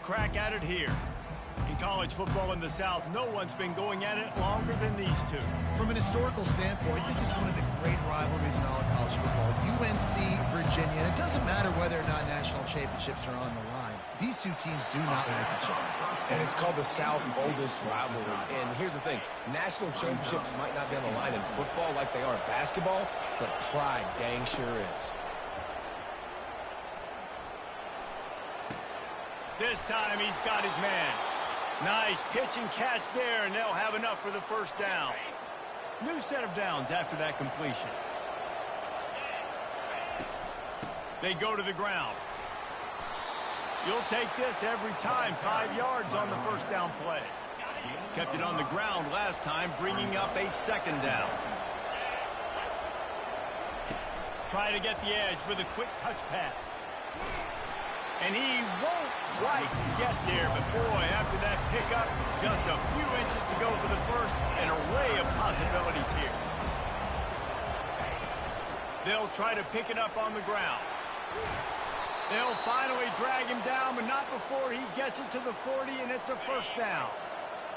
crack at it here. In college football in the South, no one's been going at it longer than these two. From an historical standpoint, this is one of the great rivalries in all of college football. UNC, Virginia, and it doesn't matter whether or not national championships are on the line. These two teams do not like each other. And it's called the South's oldest rivalry. And here's the thing, national championships might not be on the line in football like they are in basketball, but pride dang sure is. This time he's got his man. Nice pitch and catch there, and they'll have enough for the first down. New set of downs after that completion. They go to the ground. You'll take this every time. 5 yards on the first down play. Kept it on the ground last time, bringing up a second down. Try to get the edge with a quick touch pass. And he won't quite get there, but boy, after that pickup, just a few inches to go for the first, an array of possibilities here. They'll try to pick it up on the ground. They'll finally drag him down, but not before he gets it to the 40, and it's a first down.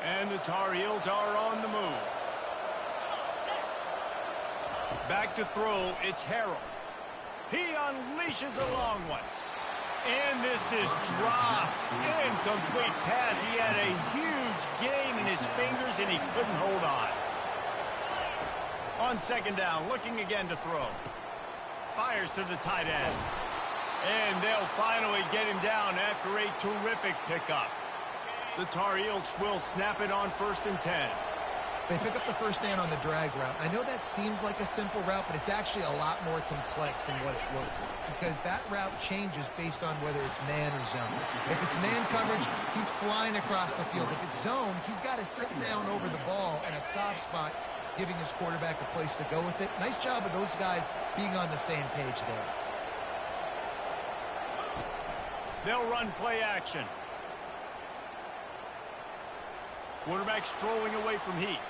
And the Tar Heels are on the move. Back to throw, it's Harrell. He unleashes a long one. And this is dropped. Incomplete pass. He had a huge gain in his fingers, and he couldn't hold on. On second down, looking again to throw. Fires to the tight end. And they'll finally get him down after a terrific pickup. The Tar Heels will snap it on 1st and 10. They pick up the first down on the drag route. I know that seems like a simple route, but it's actually a lot more complex than what it looks like, because that route changes based on whether it's man or zone. If it's man coverage, he's flying across the field. If it's zone, he's got to sit down over the ball in a soft spot, giving his quarterback a place to go with it. Nice job of those guys being on the same page there. They'll run play action. Quarterback strolling away from heat.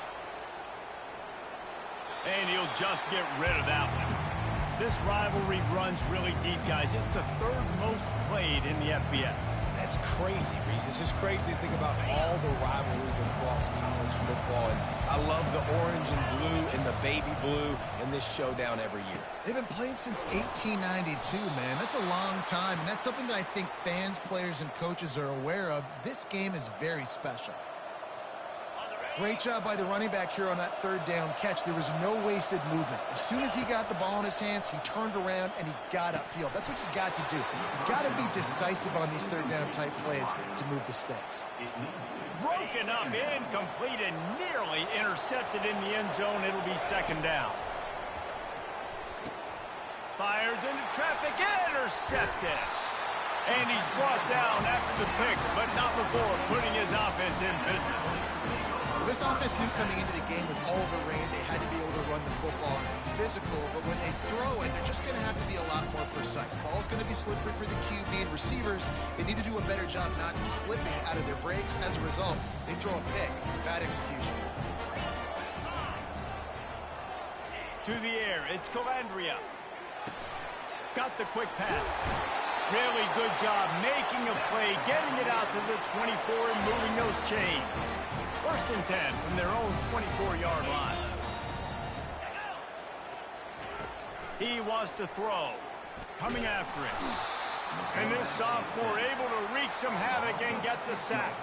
And he'll just get rid of that one. This rivalry runs really deep, guys. It's the 3rd most played in the FBS. That's crazy, Reese. It's just crazy to think about all the rivalries across college football. And I love the orange and blue and the baby blue in this showdown every year. They've been playing since 1892, man. That's a long time, and that's something that I think fans, players, and coaches are aware of. This game is very special. Great job by the running back here on that 3rd down catch. There was no wasted movement. As soon as he got the ball in his hands, he turned around and he got upfield. That's what you got to do. You got to be decisive on these 3rd down type plays to move the stakes. Broken up, incomplete, and nearly intercepted in the end zone. It'll be 2nd down. Fires into traffic, intercepted. And he's brought down after the pick, but not before putting his offense in business. This offense knew coming into the game with all the rain, they had to be able to run the football and be physical, but when they throw it, they're just going to have to be a lot more precise. Ball's going to be slippery for the QB and receivers. They need to do a better job not slipping out of their breaks. As a result, they throw a pick. Bad execution. To the air, it's Calandria. Got the quick pass. Really good job making a play, getting it out to the 24 and moving those chains. 1st and 10 from their own 24-yard line. He wants to throw. Coming after it. And this sophomore able to wreak some havoc and get the sack.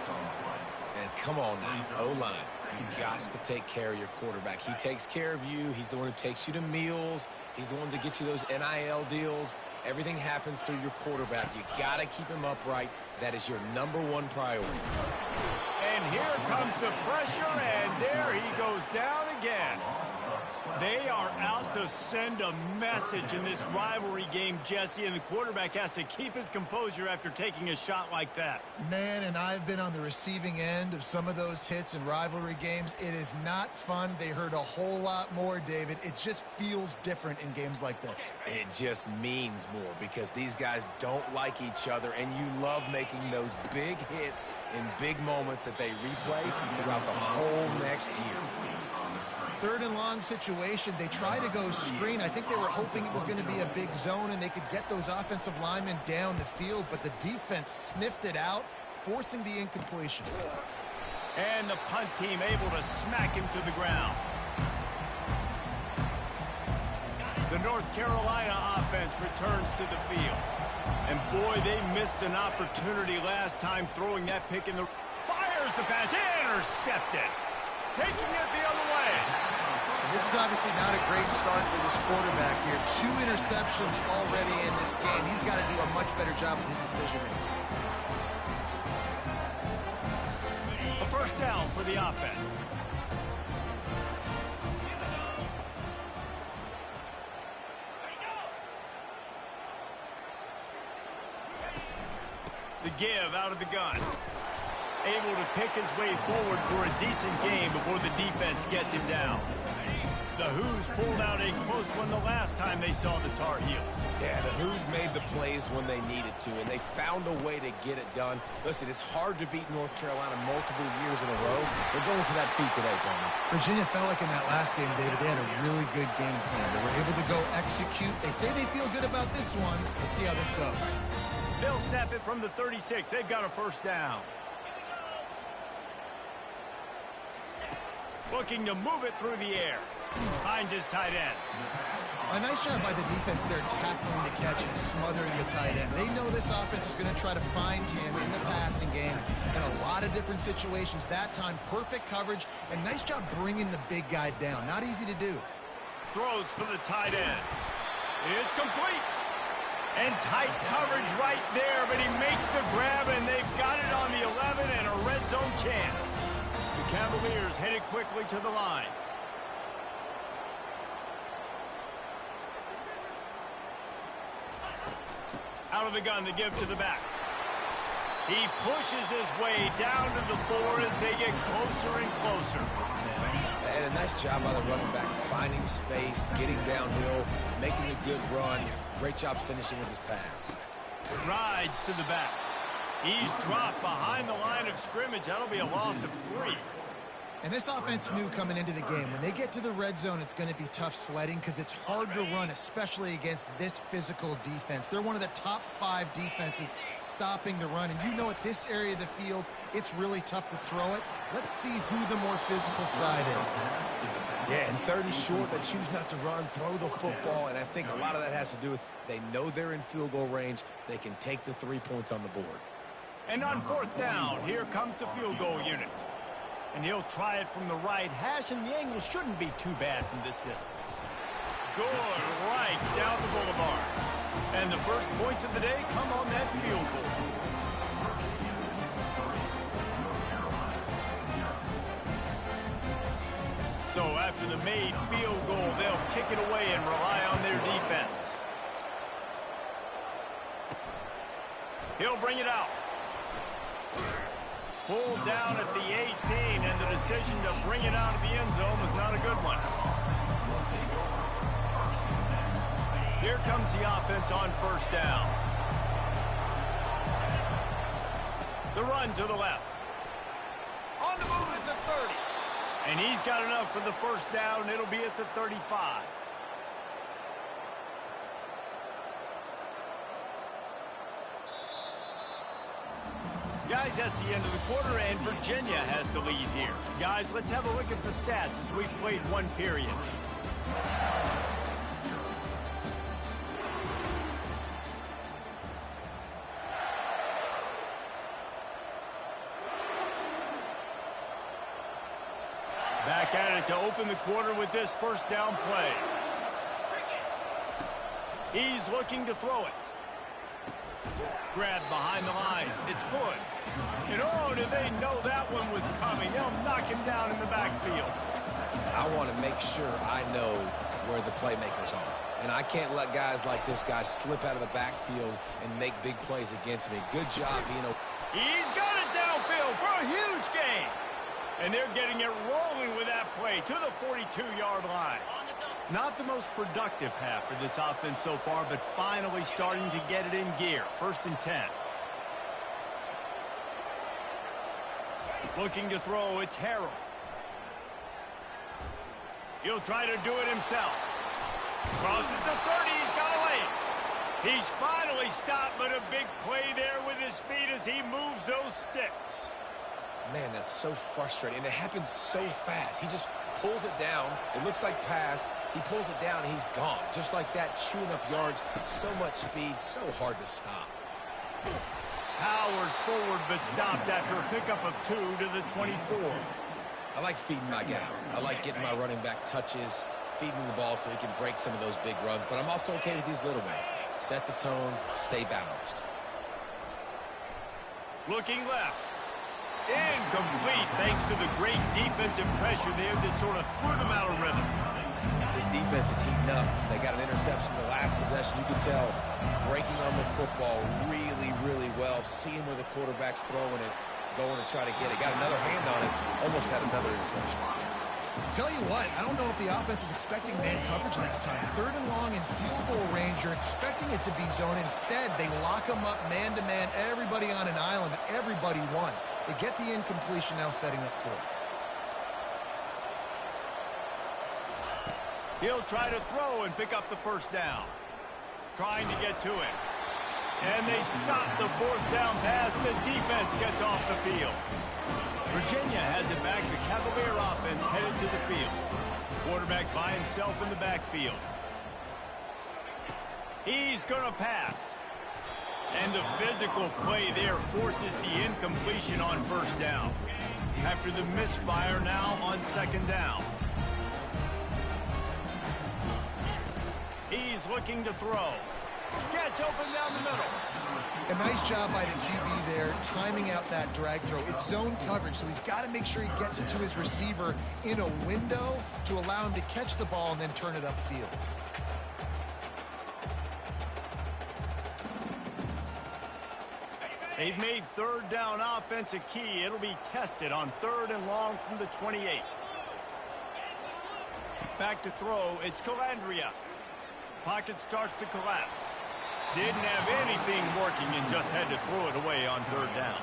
And come on now, O-line. You got to take care of your quarterback. He takes care of you. He's the one who takes you to meals. He's the one that gets you those NIL deals. Everything happens through your quarterback. You got to keep him upright. That is your #1 priority. And here comes the pressure, and there he goes down again. They are out to send a message in this rivalry game, Jesse, and the quarterback has to keep his composure after taking a shot like that. Man, and I've been on the receiving end of some of those hits in rivalry games. It is not fun. They hurt a whole lot more, David. It just feels different in games like this. It just means more because these guys don't like each other, and you love making those big hits in big moments that they replay throughout the whole next year. 3rd and long situation. They try to go screen. I think they were hoping it was going to be a big zone and they could get those offensive linemen down the field, but the defense sniffed it out, forcing the incompletion. And the punt team able to smack him to the ground. The North Carolina offense returns to the field. And boy, they missed an opportunity last time throwing that pick in the... Fires the pass, intercepted. Taking it the other way. And this is obviously not a great start for this quarterback here. 2 interceptions already in this game. He's got to do a much better job with his decision-making. A first down for the offense. The give out of the gun. Able to pick his way forward for a decent game before the defense gets him down. The Who's pulled out a close one the last time they saw the Tar Heels. Yeah, the Who's made the plays when they needed to, and they found a way to get it done. Listen, it's hard to beat North Carolina multiple years in a row. They're going for that feat today, Coleman. Virginia felt like in that last game, David, they had a really good game plan. They were able to go execute. They say they feel good about this one. Let's see how this goes. They'll snap it from the 36. They've got a first down. Looking to move it through the air. Finds his tight end. A nice job by the defense there tackling the catch and smothering the tight end. They know this offense is going to try to find him in the passing game in a lot of different situations. That time, perfect coverage, and nice job bringing the big guy down. Not easy to do. Throws for the tight end. It's complete. And tight coverage right there, but he makes the grab, and they've got it on the 11 and a red zone chance. The Cavaliers headed quickly to the line. Out of the gun, the give to the back. He pushes his way down to the 4 as they get closer and closer. And a nice job by the running back, finding space, getting downhill, making a good run. Great job finishing with his pads. Rides to the back. He's dropped behind the line of scrimmage. That'll be a loss of 3. And this offense knew coming into the game, when they get to the red zone, it's going to be tough sledding because it's hard to run, especially against this physical defense. They're one of the top 5 defenses stopping the run. And you know at this area of the field, it's really tough to throw it. Let's see who the more physical side is. Yeah, and 3rd and short, they choose not to run, throw the football, and I think a lot of that has to do with they know they're in field goal range. They can take the 3 points on the board. And on 4th down, here comes the field goal unit. And he'll try it from the right hash, and the angle shouldn't be too bad from this distance. Good right down the boulevard. And the first points of the day come on that field goal. So after the made field goal, they'll kick it away and rely on their defense. He'll bring it out. Pulled down at the 18, and the decision to bring it out of the end zone was not a good one. Here comes the offense on 1st down. The run to the left. On the move at the 30. And he's got enough for the first down. It'll be at the 35. Guys, that's the end of the quarter, and Virginia has the lead here. Guys, let's have a look at the stats as we've played 1 period. Back at it to open the quarter with this first down play. He's looking to throw it. Grabbed behind the line. It's good. And oh, do they know that one was coming. They'll knock him down in the backfield. I want to make sure I know where the playmakers are. And I can't let guys like this guy slip out of the backfield and make big plays against me. Good job being a... He's got it downfield for a huge gain. And they're getting it rolling with that play to the 42-yard line. Not the most productive half for this offense so far, but finally starting to get it in gear. 1st and 10. Looking to throw, it's Harrell. He'll try to do it himself. Crosses the 30, he's got a lane. He's finally stopped, but a big play there with his feet as he moves those sticks. Man, that's so frustrating. And it happens so fast. He just pulls it down. It looks like pass. He pulls it down, and he's gone. Just like that, chewing up yards. So much speed, so hard to stop. Powers forward, but stopped after a pickup of 2 to the 24. I like feeding my guy. I like getting my running back touches, feeding him the ball so he can break some of those big runs. But I'm also okay with these little ones. Set the tone, stay balanced. Looking left. Incomplete, thanks to the great defensive pressure there that sort of threw them out of rhythm. This defense is heating up. They got an interception the last possession. You can tell breaking on the football really, really well, seeing where the quarterback's throwing it, going to try to get it. Got another hand on it, almost had another interception. Tell you what, I don't know if the offense was expecting man coverage that time. 3rd and long in field goal range, you're expecting it to be zone. Instead, they lock them up man-to-man, everybody on an island, everybody won. They get the incompletion, now setting up 4th. He'll try to throw and pick up the 1st down. Trying to get to it. And they stop the 4th down pass. The defense gets off the field. Virginia has it back. The Cavalier offense headed to the field. Quarterback by himself in the backfield. He's going to pass. And the physical play there forces the incompletion on 1st down. After the misfire now on 2nd down. He's looking to throw. Gets open down the middle. A nice job by the QB there, timing out that drag throw. It's zone coverage, so he's got to make sure he gets it to his receiver in a window to allow him to catch the ball and then turn it upfield. They've made 3rd down offense a key. It'll be tested on 3rd and long from the 28. Back to throw. It's Calandria. Pocket starts to collapse. Didn't have anything working and just had to throw it away on 3rd down.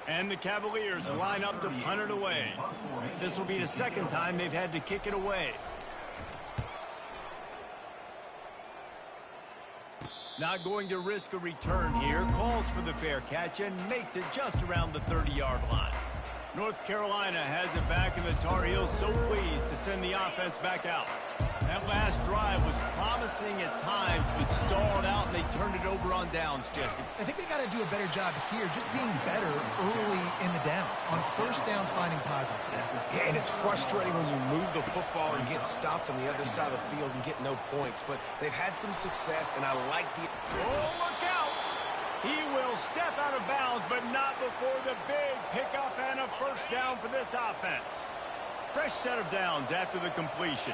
And the Cavaliers line up to punt it away. This will be the 2nd time they've had to kick it away. Not going to risk a return here. Calls for the fair catch and makes it just around the 30-yard line. North Carolina has it back, and the Tar Heels so pleased to send the offense back out. That last drive was promising at times, but stalled out, and they turned it over on downs, Jesse. I think they got to do a better job here, just being better early in the downs. On 1st down, finding positive plays. Yeah, and it's frustrating when you move the football and get stopped on the other side of the field and get no points. But they've had some success, and I like the... Oh, look out! He will step out of bounds, but not before the big pickup and a 1st down for this offense. Fresh set of downs after the completion.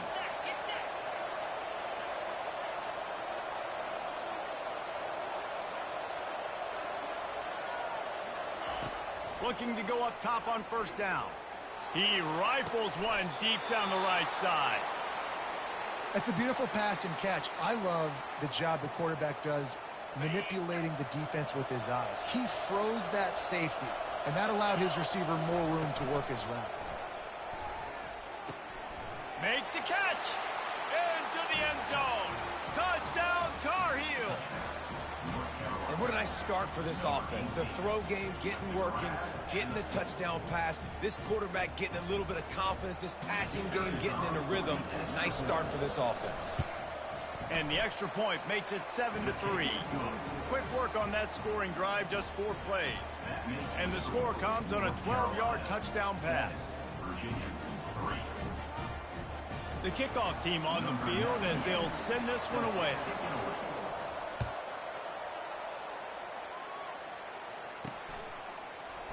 Looking to go up top on 1st down. He rifles one deep down the right side. That's a beautiful pass and catch. I love the job the quarterback does manipulating the defense with his eyes. He froze that safety, and that allowed his receiver more room to work his route. Makes the catch. Into the end zone. Touchdown, Tar Heels. And what a nice start for this offense. The throw game getting working, getting the touchdown pass. This quarterback getting a little bit of confidence. This passing game getting in a rhythm. Nice start for this offense. And the extra point makes it 7-3. Quick work on that scoring drive, just 4 plays. And the score comes on a 12-yard touchdown pass. The kickoff team on the field as they'll send this one away.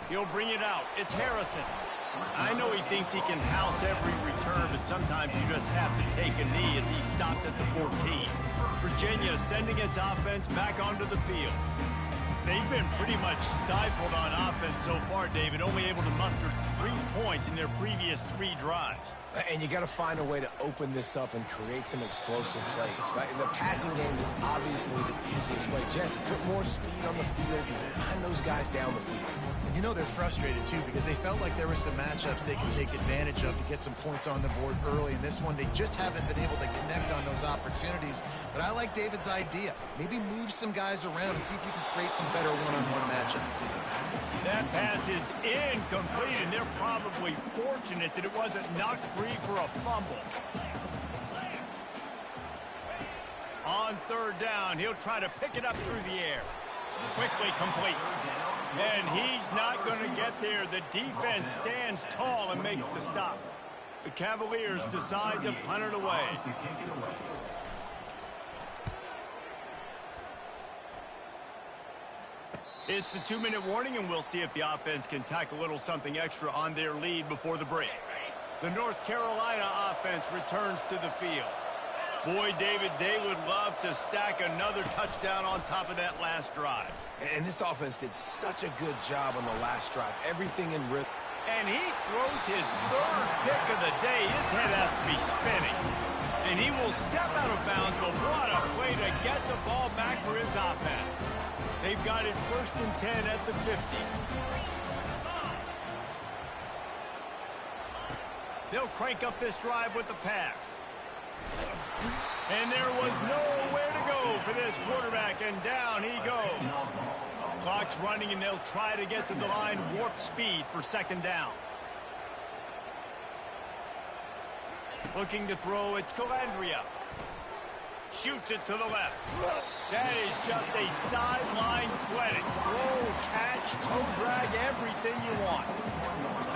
He'll bring it out. It's Harrison. I know he thinks he can house every return, but sometimes you just have to take a knee as he stopped at the 14. Virginia sending its offense back onto the field. They've been pretty much stifled on offense so far, David, only able to muster 3 points in their previous 3 drives. And you got to find a way to open this up and create some explosive plays. Like, the passing game is obviously the easiest way. Jesse, put more speed on the field. Find those guys down the field. And you know they're frustrated, too, because they felt like there were some matchups they could take advantage of to get some points on the board early. In this one, they just haven't been able to connect on those opportunities. But I like David's idea. Maybe move some guys around and see if you can create some better one-on-one matchups. That pass is incomplete, and they're probably fortunate that it wasn't knocked free for a fumble. On 3rd down, he'll try to pick it up through the air. Quickly complete. And he's not going to get there. The defense stands tall and makes the stop. The Cavaliers decide to punt it away. It's the 2-minute warning, and we'll see if the offense can tack a little something extra on their lead before the break. The North Carolina offense returns to the field. Boy, David, they would love to stack another touchdown on top of that last drive. And this offense did such a good job on the last drive. Everything in rhythm. And he throws his 3rd pick of the day. His head has to be spinning. And he will step out of bounds, but what a play to get the ball back for his offense. They've got it 1st and 10 at the 50. They'll crank up this drive with the pass. And there was nowhere to go for this quarterback, and down he goes. Clock's running, and they'll try to get to the line warp speed for 2nd down. Looking to throw, it's Calandria. Shoots it to the left. That is just a sideline clinic. Throw, catch, toe drag, everything you want.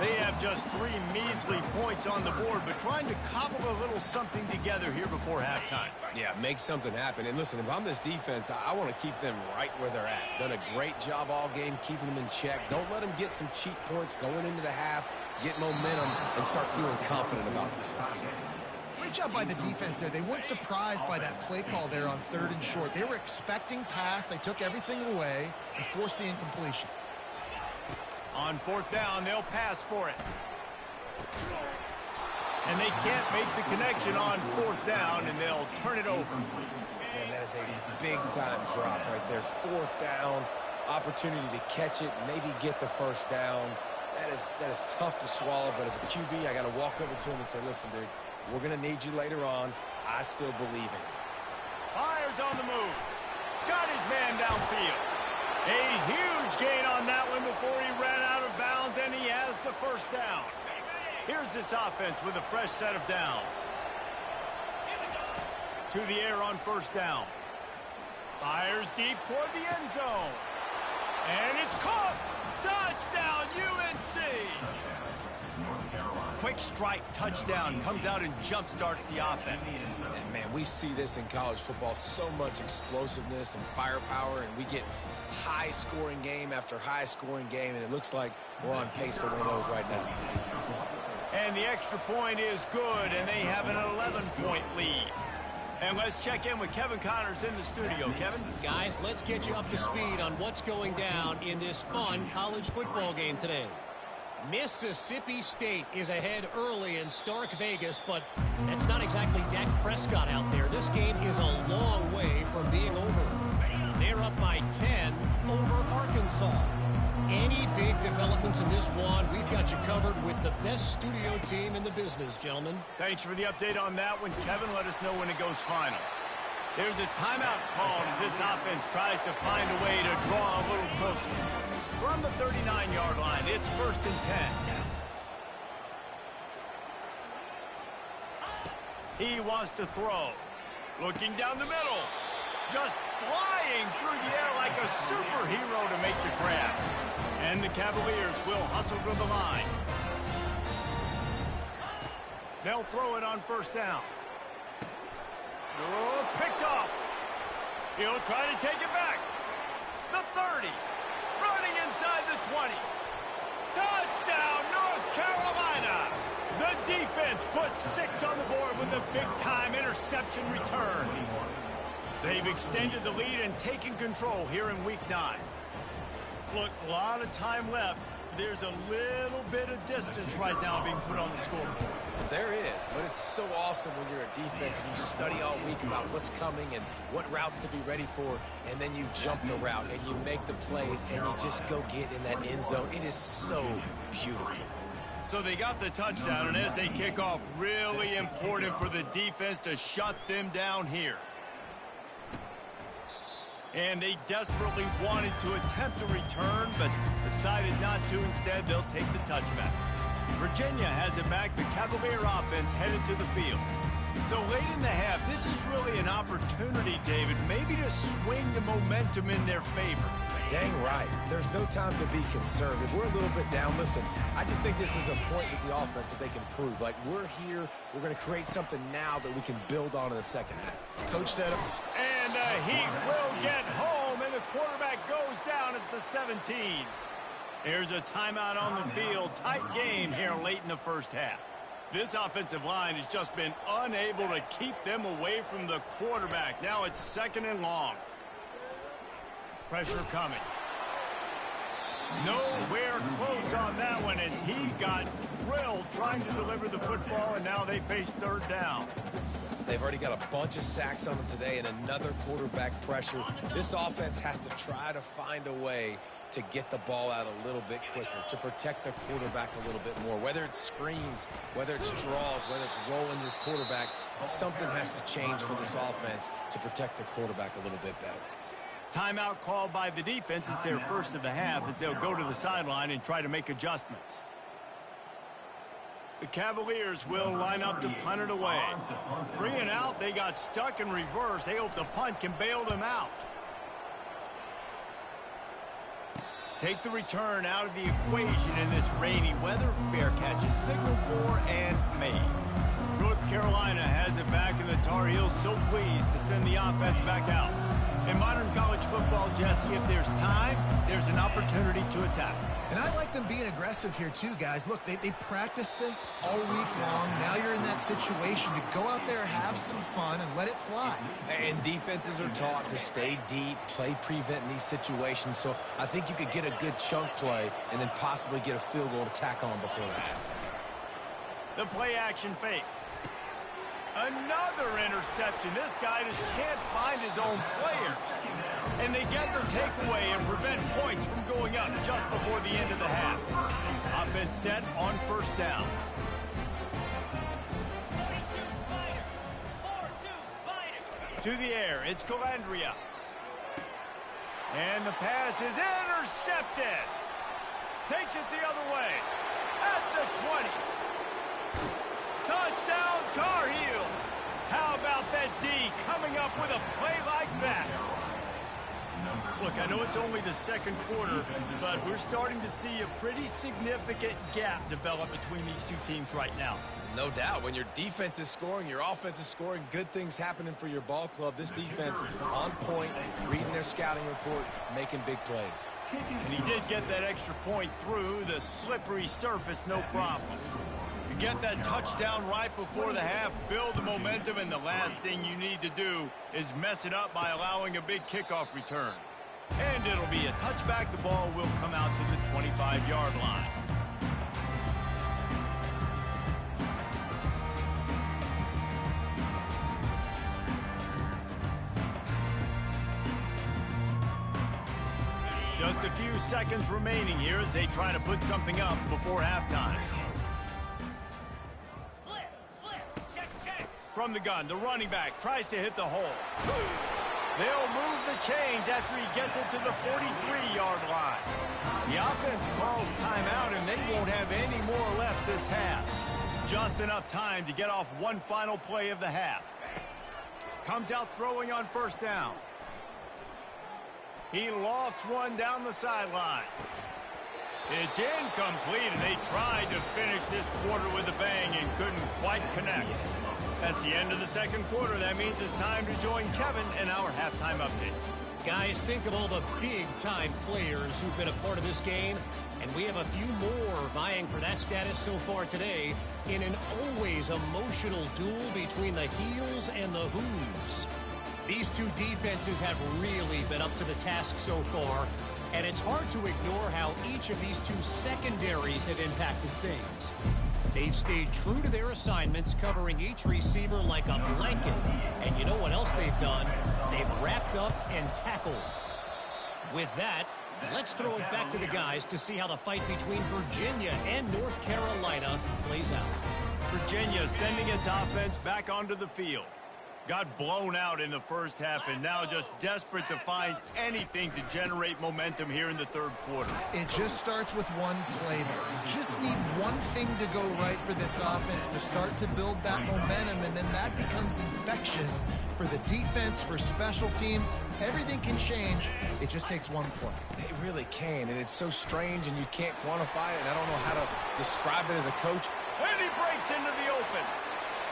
They have just 3 measly points on the board, but trying to cobble a little something together here before halftime. Yeah, make something happen. And listen, if I'm this defense, I want to keep them right where they're at. Done a great job all game keeping them in check. Don't let them get some cheap points going into the half, get momentum, and start feeling confident about themselves. Great job by the defense there. They weren't surprised by that play call there on 3rd and short. They were expecting pass. They took everything away and forced the incompletion. On 4th down, they'll pass for it. And they can't make the connection on 4th down, and they'll turn it over. Man, that is a big-time drop right there. 4th down, opportunity to catch it, maybe get the 1st down. That is tough to swallow, but as a QB, I got to walk over to him and say, listen, dude, we're going to need you later on. I still believe in you. Myers on the move. Got his man downfield. A huge gain on that one before he ran out of bounds, and he has the 1st down. Here's this offense with a fresh set of downs. To the air on 1st down. Fires deep toward the end zone. And it's caught. Touchdown, UNC. Quick strike touchdown comes out and jump-starts the offense. And, man, we see this in college football, so much explosiveness and firepower, and we get high-scoring game after high-scoring game, and it looks like we're on pace for one of those right now. And the extra point is good, and they have an 11-point lead. And let's check in with Kevin Connors in the studio. Kevin? Guys, let's get you up to speed on what's going down in this fun college football game today. Mississippi State is ahead early in Stark Vegas, but that's not exactly Dak Prescott out there. This game is a long way from being over. They're up by 10 over Arkansas. Any big developments in this one, we've got you covered with the best studio team in the business, gentlemen. Thanks for the update on that one, Kevin. Let us know when it goes final. There's a timeout called as this offense tries to find a way to draw a little closer. From the 39-yard line, it's 1st and 10. He wants to throw. Looking down the middle. Just flying through the air like a superhero to make the grab. And the Cavaliers will hustle to the line. They'll throw it on 1st down. Oh, picked off. He'll try to take it back. The 30. Running inside the 20. Touchdown, North Carolina. The defense puts 6 on the board with a big-time interception return. They've extended the lead and taken control here in Week 9. Look, a lot of time left. There's a little bit of distance right now being put on the scoreboard. There is, but it's so awesome when you're a defense and you study all week about what's coming and what routes to be ready for, and then you jump the route and you make the plays and you just go get in that end zone. It is so beautiful. So they got the touchdown, and as they kick off, really important for the defense to shut them down here. And they desperately wanted to attempt a return, but decided not to. Instead, they'll take the touchback. Virginia has it back. The Cavalier offense headed to the field. So late in the half, this is really an opportunity, David, maybe to swing the momentum in their favor. Dang right. There's no time to be conservative. We're a little bit down. Listen, I just think this is a point with the offense that they can prove. Like, we're here. We're going to create something now that we can build on in the second half. Coach said it. And the Heat will get home, and the quarterback goes down at the 17. Here's a timeout on the field. Tight game here late in the first half. This offensive line has just been unable to keep them away from the quarterback. Now it's 2nd and long. Pressure coming. Nowhere close on that one as he got drilled trying to deliver the football, and now they face 3rd down. They've already got a bunch of sacks on them today and another quarterback pressure. This offense has to try to find a way to get the ball out a little bit quicker, to protect the quarterback a little bit more. Whether it's screens, whether it's draws, whether it's rolling your quarterback, something has to change for this offense to protect the quarterback a little bit better. Timeout called by the defense. It's their first of the half as they'll go to the sideline and try to make adjustments. The Cavaliers will line up to punt it away. 3 and out. They got stuck in reverse. They hope the punt can bail them out. Take the return out of the equation in this rainy weather. Fair catch is signaled for and made. North Carolina has it back, and the Tar Heels so pleased to send the offense back out. In modern college football, Jesse, if there's time, there's an opportunity to attack. And I like them being aggressive here too, guys. Look, they practiced this all week long. Now you're in that situation to go out there, have some fun, and let it fly. And defenses are taught to stay deep, play prevent in these situations. So I think you could get a good chunk play and then possibly get a field goal to tack on before the half. The play action fake. Another interception. This guy just can't find his own players. And they get their takeaway and prevent points from going up just before the end of the half. Offense set on 1st down. To the air, it's Calandria. And the pass is intercepted. Takes it the other way. At the 20. Touchdown, Tar Heels. How about that D coming up with a play like that? Look, I know it's only the 2nd quarter, but we're starting to see a pretty significant gap develop between these two teams right now. No doubt. When your defense is scoring, your offense is scoring, good things happening for your ball club. This defense on point, reading their scouting report, making big plays. And he did get that extra point through the slippery surface, no problem. You get that touchdown right before the half, build the momentum, and the last thing you need to do is mess it up by allowing a big kickoff return. And it'll be a touchback. The ball will come out to the 25-yard line. Just a few seconds remaining here as they try to put something up before halftime. From the gun, the running back tries to hit the hole. They'll move the chains after he gets it to the 43-yard line. The offense calls timeout, and they won't have any more left this half. Just enough time to get off one final play of the half. Comes out throwing on 1st down. He lofts one down the sideline. It's incomplete, and they tried to finish this quarter with a bang and couldn't quite connect. That's the end of the 2nd quarter. That means it's time to join Kevin in our halftime update. Guys, think of all the big-time players who've been a part of this game, and we have a few more vying for that status so far today in an always emotional duel between the Heels and the Who's. These two defenses have really been up to the task so far, And it's hard to ignore how each of these two secondaries have impacted things. They've stayed true to their assignments, covering each receiver like a blanket. And you know what else they've done? They've wrapped up and tackled. With that, let's throw it back to the guys to see how the fight between Virginia and North Carolina plays out. Virginia sending its offense back onto the field. Got blown out in the first half and now just desperate to find anything to generate momentum here in the third quarter. It just starts with one play there. You just need one thing to go right for this offense to start to build that momentum, and then that becomes infectious for the defense, for special teams. Everything can change. It just takes one play. It really can, and it's so strange, and you can't quantify it, and I don't know how to describe it as a coach. And he breaks into the open.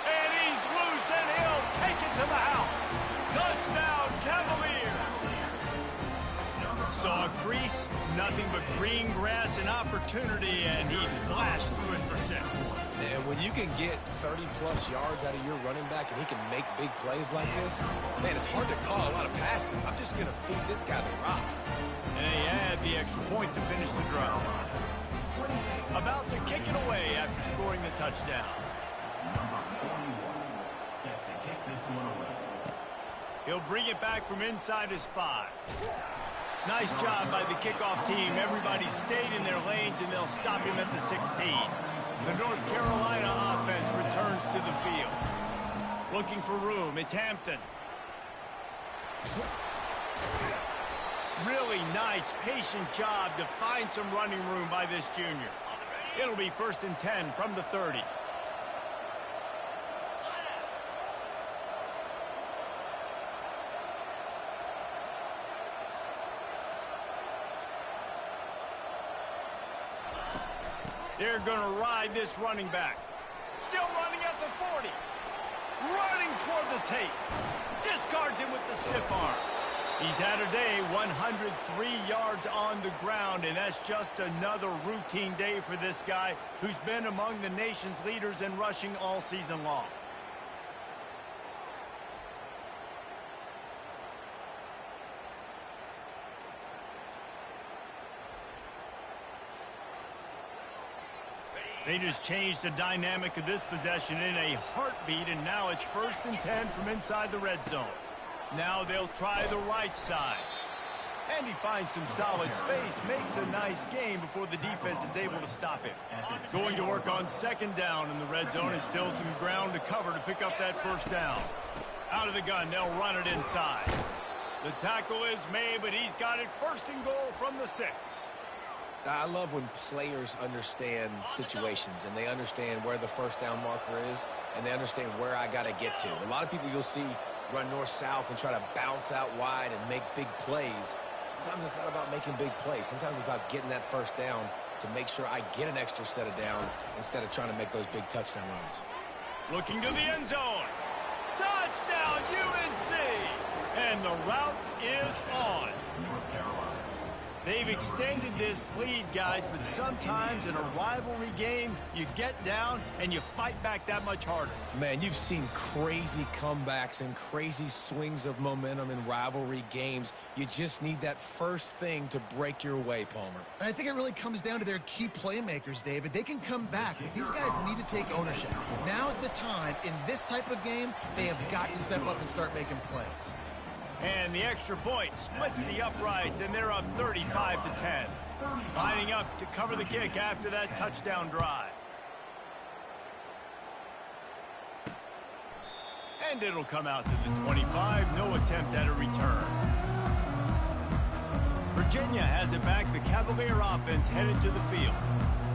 And he's loose, and he'll take it to the house. Touchdown, Cavaliers. Saw a crease, nothing but green grass and opportunity, and he flashed through it for 6. And when you can get 30-plus yards out of your running back and he can make big plays like this, man, it's hard to call a lot of passes. I'm just going to feed this guy the rock. And he had the extra point to finish the drive. About to kick it away after scoring the touchdown. He'll bring it back from inside his 5. Nice job by the kickoff team. Everybody stayed in their lanes, and they'll stop him at the 16. The North Carolina offense returns to the field. Looking for room. It's Hampton. Really nice, patient job to find some running room by this junior. It'll be 1st and 10 from the 30. They're going to ride this running back. Still running at the 40. Running toward the tape. Discards him with the stiff arm. He's had a day, 103 yards on the ground, and that's just another routine day for this guy who's been among the nation's leaders in rushing all season long. They just changed the dynamic of this possession in a heartbeat, and now it's 1st and 10 from inside the red zone. Now they'll try the right side. And he finds some solid space, makes a nice game before the defense is able to stop him. Going to work on 2nd down in the red zone, and still some ground to cover to pick up that 1st down. Out of the gun, they'll run it inside. The tackle is made, but he's got it 1st and goal from the 6. I love when players understand situations and they understand where the 1st down marker is and they understand where I got to get to. A lot of people you'll see run north-south and try to bounce out wide and make big plays. Sometimes it's not about making big plays. Sometimes it's about getting that 1st down to make sure I get an extra set of downs instead of trying to make those big touchdown runs. Looking to the end zone. Touchdown, UNC! And the route is on. They've extended this lead, guys, but sometimes in a rivalry game, you get down and you fight back that much harder. Man, you've seen crazy comebacks and crazy swings of momentum in rivalry games. You just need that first thing to break your way, Palmer. And I think it really comes down to their key playmakers, David. They can come back, but these guys need to take ownership. Now's the time. In this type of game, they have got to step up and start making plays. And the extra point splits the uprights, and they're up 35-10. Lining up to cover the kick after that touchdown drive. And it'll come out to the 25. No attempt at a return. Virginia has it back. The Cavalier offense headed to the field.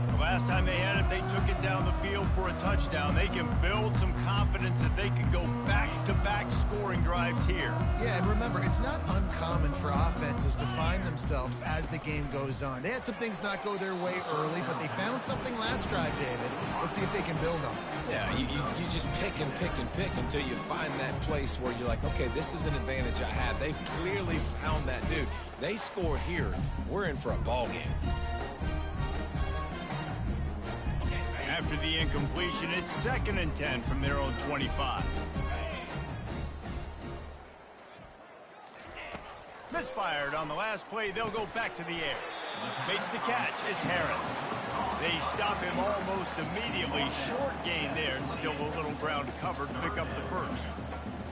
The last time they had it, they took it down the field for a touchdown. They can build some confidence that they could go back-to-back scoring drives here. Yeah, and remember, it's not uncommon for offenses to find themselves as the game goes on. They had some things not go their way early, but they found something last drive, David. Let's see if they can build on it. Yeah, you just pick and pick and pick until you find that place where you're like, okay, this is an advantage I have. They've clearly found that, dude. They score here. We're in for a ball game. After the incompletion, it's 2nd and 10 from their own 25. Misfired on the last play. They'll go back to the air. Makes the catch. It's Harris. They stop him almost immediately. Short gain there, and still a little ground covered to pick up the first.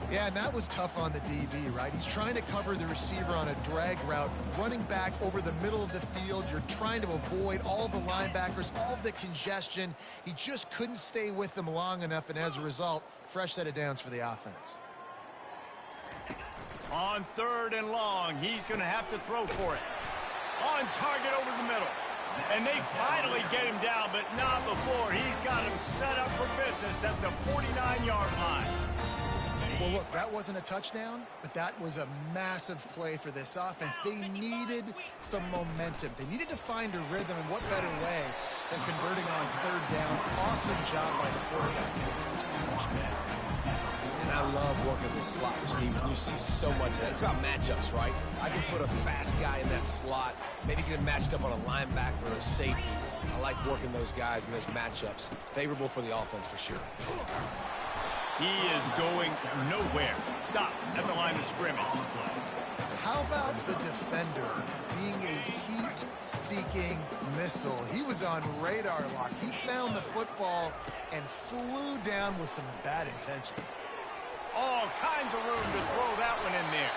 Yeah, and that was tough on the DB, right? He's trying to cover the receiver on a drag route, running back over the middle of the field. You're trying to avoid all the linebackers, all of the congestion. He just couldn't stay with them long enough, and as a result, fresh set of downs for the offense. On 3rd and long, he's going to have to throw for it. On target over the middle. And they finally get him down, but not before. He's got him set up for business at the 49-yard line. Well, look, that wasn't a touchdown, but that was a massive play for this offense. They needed some momentum. They needed to find a rhythm, and what better way than converting on 3rd down. Awesome job by the quarterback. And I love working the slot receivers. You see so much of that. It's about matchups, right? I can put a fast guy in that slot, maybe get him matched up on a linebacker or a safety. I like working those guys in those matchups. Favorable for the offense for sure. He is going nowhere. Stop at the line of scrimmage. How about the defender being a heat-seeking missile? He was on radar lock. He found the football and flew down with some bad intentions. All kinds of room to throw that one in there.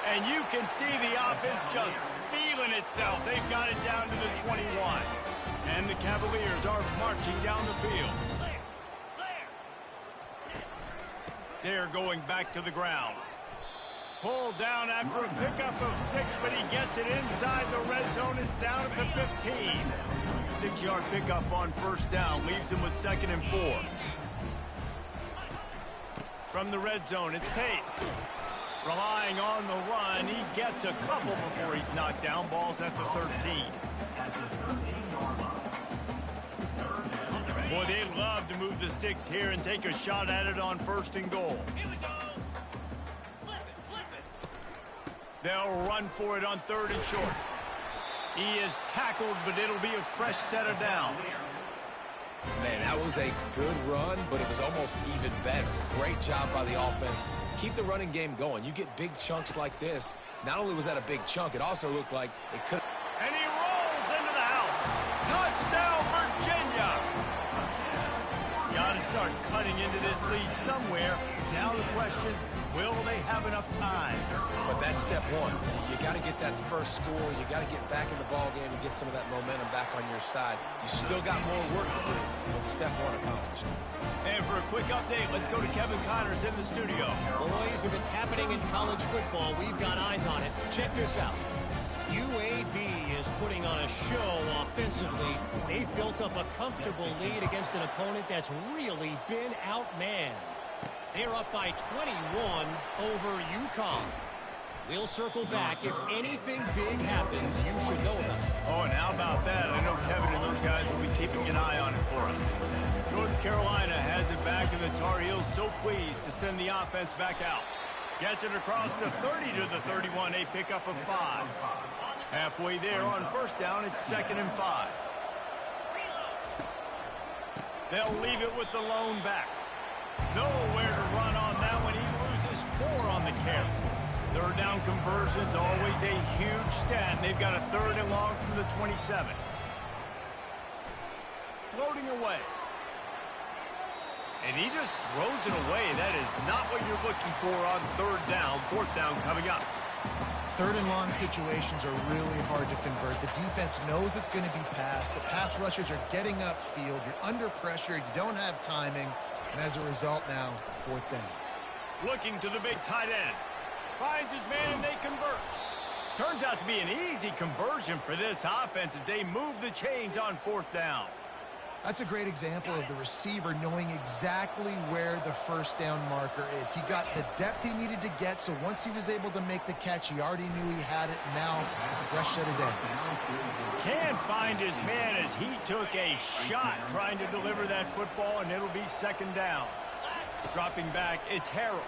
And you can see the offense just feeling itself. They've got it down to the 21. And the Cavaliers are marching down the field. They're going back to the ground. Pulled down after a pickup of 6, but he gets it inside the red zone. It's down at the 15. 6-yard pickup on 1st down. Leaves him with 2nd and 4. From the red zone, it's Pace. Relying on the run. He gets a couple before he's knocked down. Ball's at the 13. Boy, they love to move the sticks here and take a shot at it on 1st and goal. They'll run for it on 3rd and short. He is tackled, but it'll be a fresh set of downs. Man, that was a good run, but it was almost even better. Great job by the offense. Keep the running game going. You get big chunks like this. Not only was that a big chunk, it also looked like it could. And he rolls into the house. Touchdown, Virginia! Got to start cutting into this lead somewhere. Now the question, will they have enough time? But that's step one. You got to get that first score. You got to get back in the ball game and get some of that momentum back on your side. You still got more work to do, but step one accomplished. And for a quick update, let's go to Kevin Connors in the studio. Boys, if it's happening in college football, we've got eyes on it. Check this out. UAB is putting on a show offensively. They've built up a comfortable lead against an opponent that's really been outmanned. They're up by 21 over UConn. We'll circle back. If anything big happens, you should know about it. Oh, and how about that? I know Kevin and those guys will be keeping an eye on it for us. North Carolina has it back, and the Tar Heels so pleased to send the offense back out. Gets it across the 30 to the 31, a pickup of 5. Halfway there on 1st down, it's 2nd and 5. They'll leave it with the lone back. Nowhere to run on that one. He loses 4 on the carry. 3rd down conversion's always a huge stat. They've got a 3rd and long from the 27. Floating away. And he just throws it away. That is not what you're looking for on 3rd down. 4th down coming up. 3rd and long situations are really hard to convert. The defense knows it's going to be passed. The pass rushers are getting upfield. You're under pressure. You don't have timing. And as a result now, 4th down. Looking to the big tight end. Finds his man and they convert. Turns out to be an easy conversion for this offense as they move the chains on 4th down. That's a great example of the receiver knowing exactly where the 1st down marker is. He got the depth he needed to get, so once he was able to make the catch, he already knew he had it. Now, a fresh set of downs. Can't find his man as he took a shot trying to deliver that football, and it'll be 2nd down. Dropping back, it's Harold.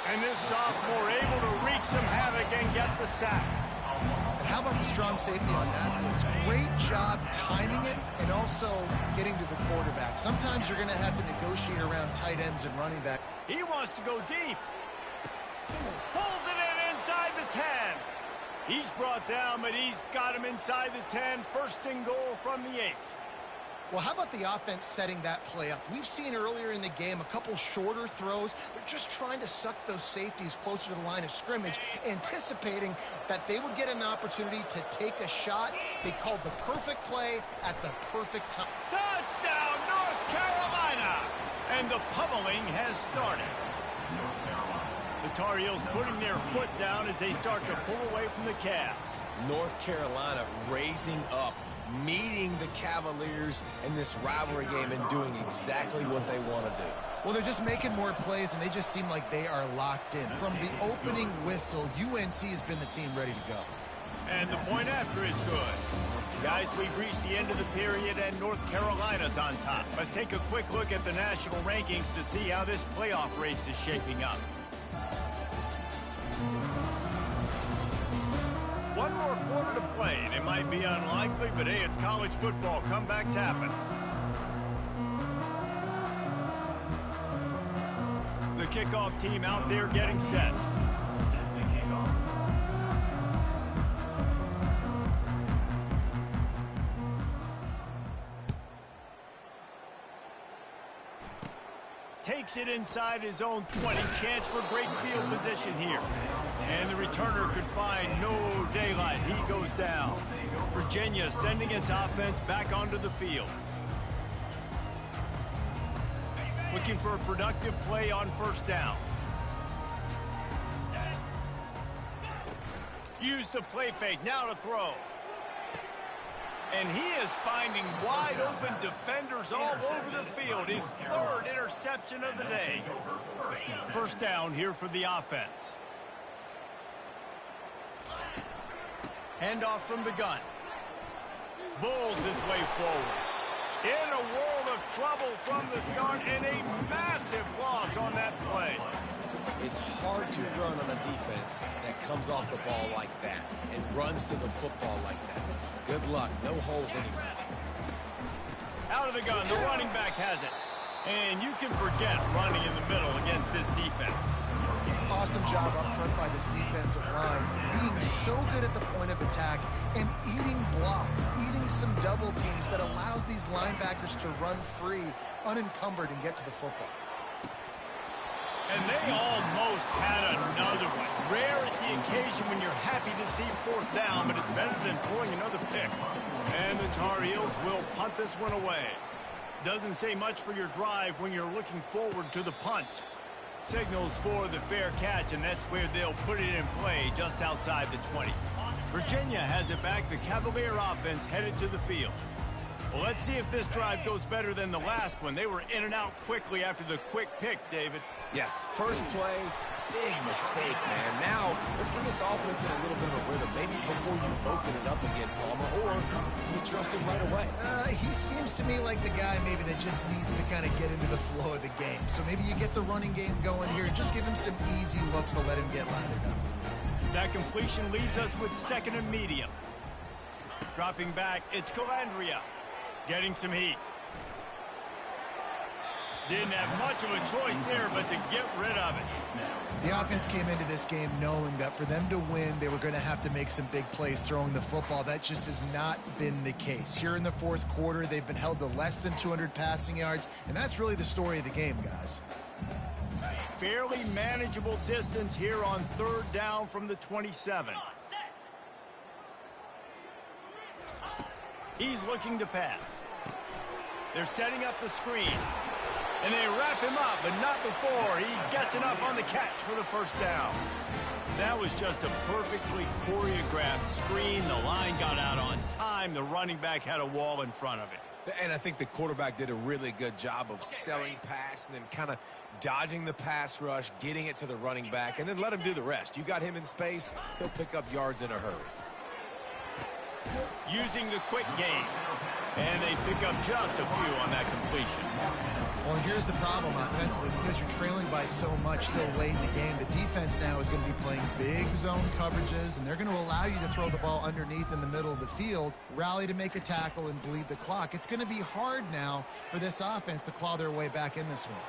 And this sophomore able to wreak some havoc and get the sack. And how about the strong safety on that blitz? Great job timing it and also getting to the quarterback. Sometimes you're going to have to negotiate around tight ends and running back. He wants to go deep. Pulls it in inside He's brought down, but he's got him inside the 10. First and goal from the 8. Well, how about the offense setting that play up? We've seen earlier in the game a couple shorter throws. They're just trying to suck those safeties closer to the line of scrimmage, anticipating that they would get an opportunity to take a shot. They called the perfect play at the perfect time. Touchdown, North Carolina! And the pummeling has started. The Tar Heels putting their foot down as they start to pull away from the Cavs. North Carolina raising up, meeting the Cavaliers in this rivalry game and doing exactly what they want to do. Well, they're just making more plays, and they just seem like they are locked in. From the opening whistle, UNC has been the team ready to go. And the point after is good. Guys, we've reached the end of the period, and North Carolina's on top. Let's take a quick look at the national rankings to see how this playoff race is shaping up. One more quarter to play, and it might be unlikely, but hey, it's college football. Comebacks happen. The kickoff team out there getting set. Takes it inside his own 20. Chance for great field position here. And the returner could find no daylight. He goes down. Virginia sending its offense back onto the field. Looking for a productive play on first down. Use the play fake. Now to throw. And he is finding wide open defenders all over the field. His third interception of the day. First down here for the offense. Handoff from the gun. Bulls his way forward. In a world of trouble from the start, and a massive loss on that play. It's hard to run on a defense that comes off the ball like that and runs to the football like that. Good luck. No holes anywhere. Out of the gun. The running back has it. And you can forget running in the middle against this defense. Awesome job up front by this defensive line, being so good at the point of attack and eating blocks, eating some double teams that allows these linebackers to run free, unencumbered, and get to the football. And they almost had another one. Rare is the occasion when you're happy to see fourth down, but it's better than pulling another pick. And the Tar Heels will punt this one away. Doesn't say much for your drive when you're looking forward to the punt. Signals for the fair catch, and that's where they'll put it in play just outside the 20. Virginia has it back. The Cavalier offense headed to the field. Well, let's see if this drive goes better than the last one. They were in and out quickly after the quick pick, David. Yeah, first play, big mistake, man. Now, let's get this offense in a little bit of a rhythm. Maybe before you open it up again, Palmer, or do you trust him right away? He seems to me like the guy maybe that just needs to kind of get into the flow of the game. So maybe you get the running game going here and just give him some easy looks to let him get lathered up. That completion leaves us with second and medium. Dropping back, it's Calandria. Getting some heat. Didn't have much of a choice there, but to get rid of it. The offense came into this game knowing that for them to win, they were going to have to make some big plays throwing the football. That just has not been the case. Here in the fourth quarter, they've been held to less than 200 passing yards, and that's really the story of the game, guys. Fairly manageable distance here on third down from the 27. He's looking to pass. They're setting up the screen. And they wrap him up, but not before he gets enough on the catch for the first down. That was just a perfectly choreographed screen. The line got out on time. The running back had a wall in front of it. And I think the quarterback did a really good job of selling pass and then kind of dodging the pass rush, getting it to the running back, and then let him do the rest. You got him in space, he'll pick up yards in a hurry. Using the quick game. And they pick up just a few on that completion. Well, and here's the problem offensively. Because you're trailing by so much so late in the game, the defense now is going to be playing big zone coverages, and they're going to allow you to throw the ball underneath in the middle of the field, rally to make a tackle, and bleed the clock. It's going to be hard now for this offense to claw their way back in this one.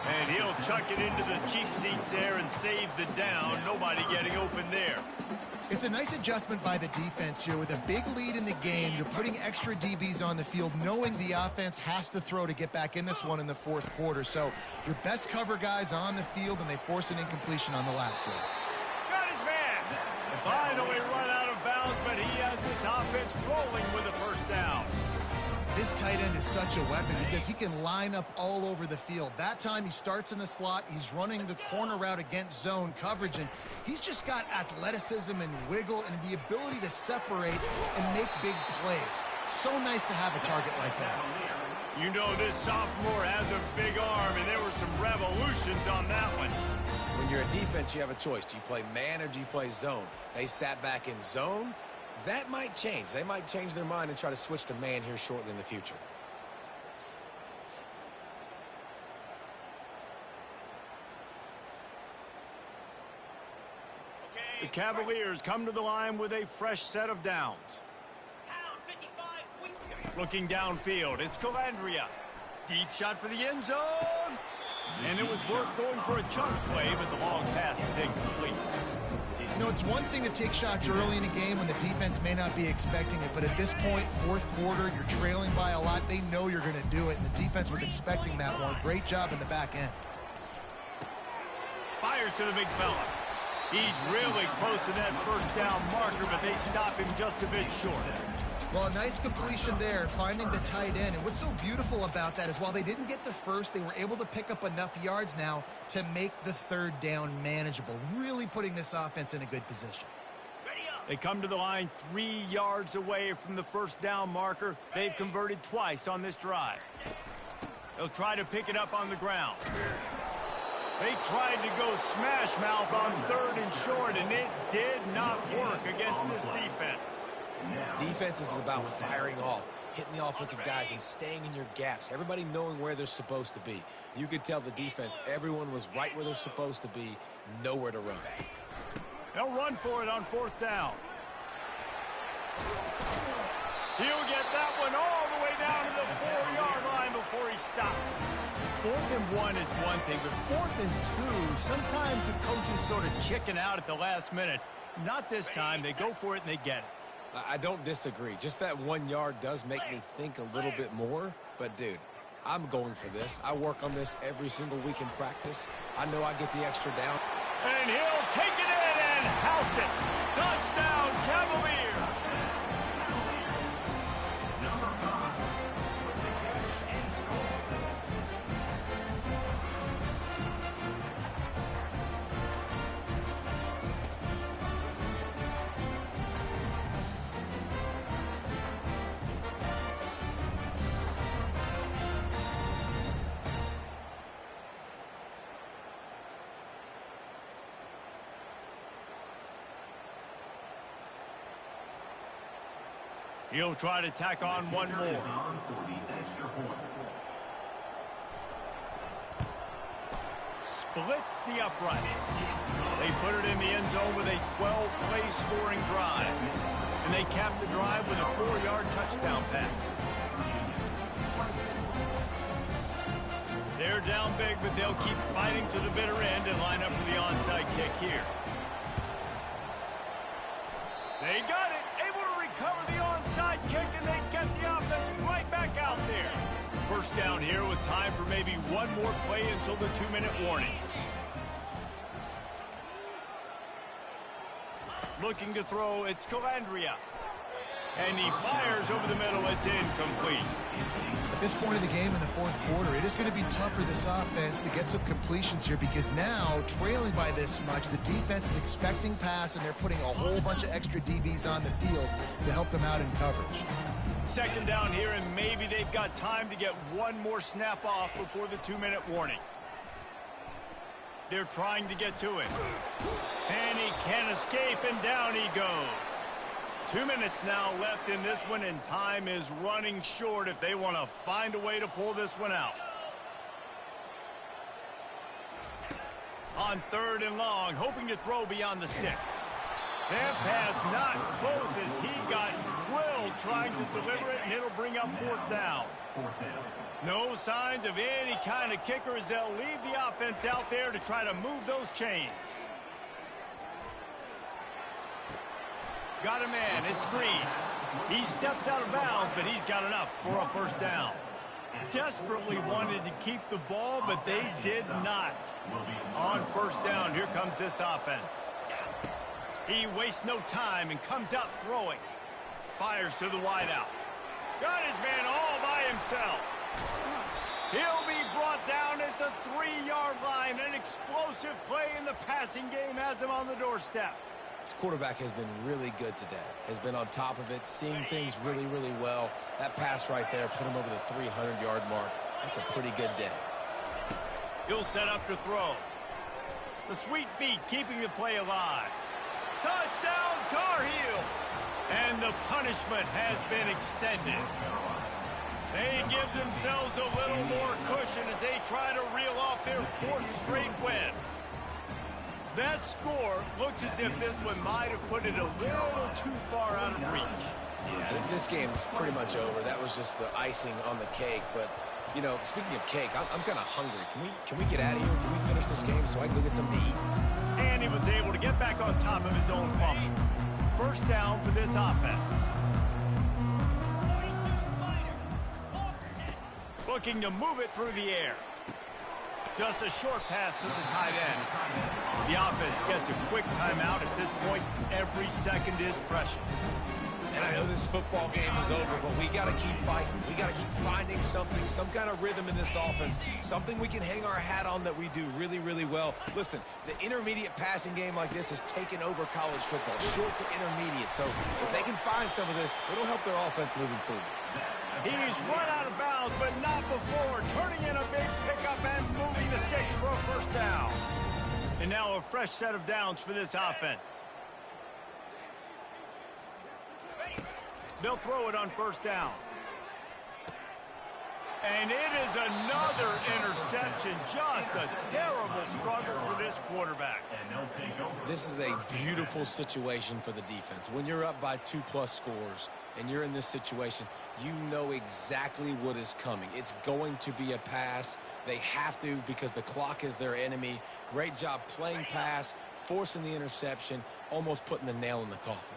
And he'll chuck it into the cheap seats there and save the down. Nobody getting open there. It's It's a nice adjustment by the defense here. With a big lead in the game, you're putting extra DBs on the field, knowing the offense has to throw to get back in this one in the fourth quarter. So your best cover guys on the field, and they force an incompletion on the last one. Got his man. Finally run out of bounds, but he has this offense rolling with a first down. This tight end is such a weapon because he can line up all over the field. That time he starts in the slot. He's running the corner route against zone coverage, and he's just got athleticism and wiggle and the ability to separate and make big plays. So nice to have a target like that. You know this sophomore has a big arm, and there were some revolutions on that one. When you're a defense, you have a choice. Do you play man or do you play zone? They sat back in zone. That might change. They might change their mind and try to switch to man here shortly in the future. The Cavaliers come to the line with a fresh set of downs. Looking downfield, it's Calandria. Deep shot for the end zone. And it was worth going for a chunk play, but the long pass is incomplete. You know, it's one thing to take shots early in a game when the defense may not be expecting it, but at this point, fourth quarter, you're trailing by a lot. They know you're going to do it, and the defense was expecting that one. Great job in the back end. Fires to the big fella. He's really close to that first down marker, but they stop him just a bit short. Well, a nice completion there, finding the tight end. And what's so beautiful about that is while they didn't get the first, they were able to pick up enough yards now to make the third down manageable, really putting this offense in a good position. They come to the line 3 yards away from the first down marker. They've converted twice on this drive. They'll try to pick it up on the ground. They tried to go smash mouth on 3rd and short, and it did not work against this defense. Defense is about firing off, hitting the offensive guys and staying in your gaps, everybody knowing where they're supposed to be. You could tell the defense, everyone was right where they're supposed to be, nowhere to run. They'll run for it on 4th down. He'll get that one all the way down to the 4-yard line before he stops. 4th and 1 is one thing, but 4th and 2, sometimes the coaches sort of chicken out at the last minute. Not this time. They go for it and they get it. I don't disagree. Just that 1 yard does make me think a little bit more. But, dude, I'm going for this. I work on this every single week in practice. I know I get the extra down. And he'll take it in and house it. Touchdown, Cavaliers. He'll try to tack on one more. Splits the uprights. They put it in the end zone with a 12-play scoring drive. And they cap the drive with a 4-yard touchdown pass. They're down big, but they'll keep fighting to the bitter end and line up for the onside kick here. They got it. Able to recover the onside kick, and they get the offense right back out there. First down here with time for maybe one more play until the 2-minute warning. Looking to throw, it's Calandria. And he fires over the middle. It's incomplete. At this point in the game in the fourth quarter, it is going to be tough for this offense to get some completions here because now, trailing by this much, the defense is expecting pass, and they're putting a whole bunch of extra DBs on the field to help them out in coverage. Second down here, and maybe they've got time to get one more snap off before the 2-minute warning. They're trying to get to it. And he can't escape, and down he goes. 2 minutes now left in this one, and time is running short if they want to find a way to pull this one out. On 3rd and long, hoping to throw beyond the sticks. That pass not close as he got drilled trying to deliver it, and it'll bring up 4th down. No signs of any kind of kicker as they'll leave the offense out there to try to move those chains. Got a man. It's Green. He steps out of bounds, but he's got enough for a first down. Desperately wanted to keep the ball, but they did not. On first down, here comes this offense. He wastes no time and comes out throwing. Fires to the wideout. Got his man all by himself. He'll be brought down at the 3-yard line. An explosive play in the passing game has him on the doorstep. This quarterback has been really good today. Has been on top of it, seeing things really, really well. That pass right there put him over the 300-yard mark. That's a pretty good day. He'll set up to throw. The sweet feet keeping the play alive. Touchdown, Tarheels! And the punishment has been extended. They give themselves a little more cushion as they try to reel off their 4th straight win. That score looks as if this one might have put it a little too far out of reach. Yeah, this game's pretty much over. That was just the icing on the cake. But, you know, speaking of cake, I'm kind of hungry. Can we get out of here? Can we finish this game so I can go get something to eat? And he was able to get back on top of his own fumble. First down for this offense. Looking to move it through the air. Just a short pass to the tight end. The offense gets a quick timeout. At this point, every second is precious. And I know this football game is over, but we got to keep fighting. We got to keep finding something, some kind of rhythm in this offense, something we can hang our hat on that we do really, really well. Listen, the intermediate passing game like this has taken over college football, short to intermediate. So if they can find some of this, it'll help their offense moving forward. He's run out of bounds, but not before, turning in a big pickup and moving the sticks for a first down. And now a fresh set of downs for this offense. They'll throw it on first down. And it is another interception. Just a terrible struggle for this quarterback. This is a beautiful situation for the defense. When you're up by 2+ scores and you're in this situation, you know exactly what is coming. It's going to be a pass. They have to because the clock is their enemy. Great job playing pass, forcing the interception, almost putting the nail in the coffin.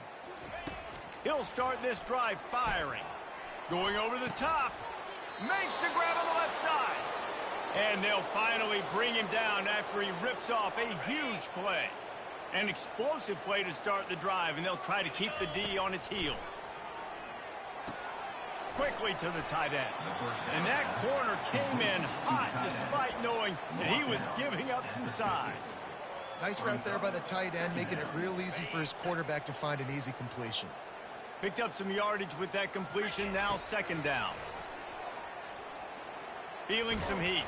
He'll start this drive firing. Going over the top. Makes the grab on the left side. And they'll finally bring him down after he rips off a huge play. An explosive play to start the drive, and they'll try to keep the D on its heels. Quickly to the tight end. And that corner came in hot despite knowing that he was giving up some size. Nice route there by the tight end, making it real easy for his quarterback to find an easy completion. Picked up some yardage with that completion, now second down. Feeling some heat.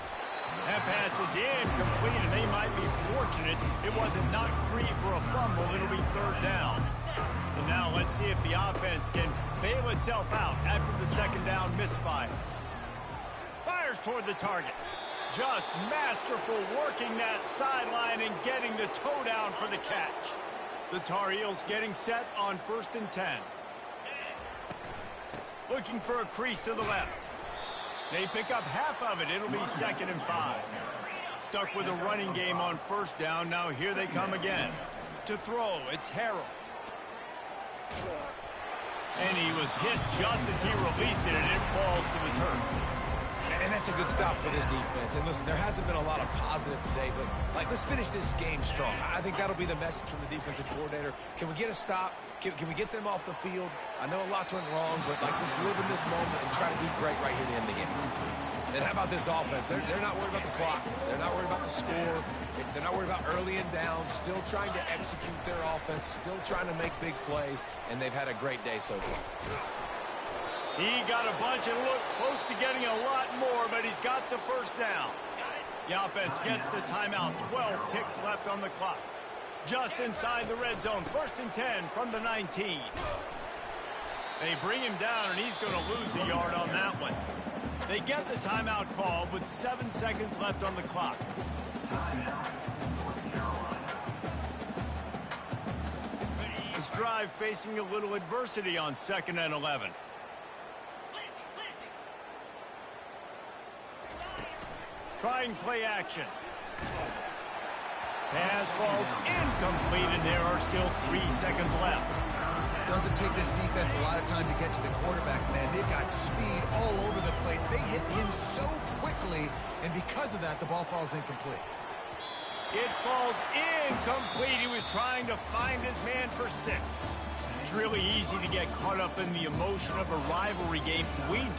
That pass is incomplete, and they might be fortunate it wasn't knocked free for a fumble. It'll be third down. And now let's see if the offense can bail itself out after the second down misfire. Fires toward the target. Just masterful working that sideline and getting the toe down for the catch. The Tar Heels getting set on 1st and 10. Looking for a crease to the left. They pick up half of it. It'll be 2nd and 5. Stuck with a running game on first down. Now here they come again. To throw, it's Harrell. And he was hit just as he released it, and it falls to the turf. And that's a good stop for this defense. And listen, there hasn't been a lot of positive today, but, let's finish this game strong. I think that'll be the message from the defensive coordinator. Can we get a stop? Can we get them off the field? I know a lot's went wrong, but, let's live in this moment and try to be great right here to end the game. And how about this offense? They're not worried about the clock. They're not worried about the score. They're not worried about early and down. Still trying to execute their offense. Still trying to make big plays. And they've had a great day so far. He got a bunch and looked close to getting a lot more, but he's got the first down. The offense gets the timeout. 12 ticks left on the clock. Just inside the red zone. 1st and 10 from the 19. They bring him down, and he's going to lose a yard on that one. They get the timeout called with 7 seconds left on the clock. This drive facing a little adversity on 2nd and 11. Trying play action. Pass falls incomplete, and there are still 3 seconds left. Doesn't take this defense a lot of time to get to the quarterback, man. They've got speed all over the place. They hit him so quickly, and because of that, the ball falls incomplete. It falls incomplete. He was trying to find his man for 6. It's really easy to get caught up in the emotion of a rivalry game. We did.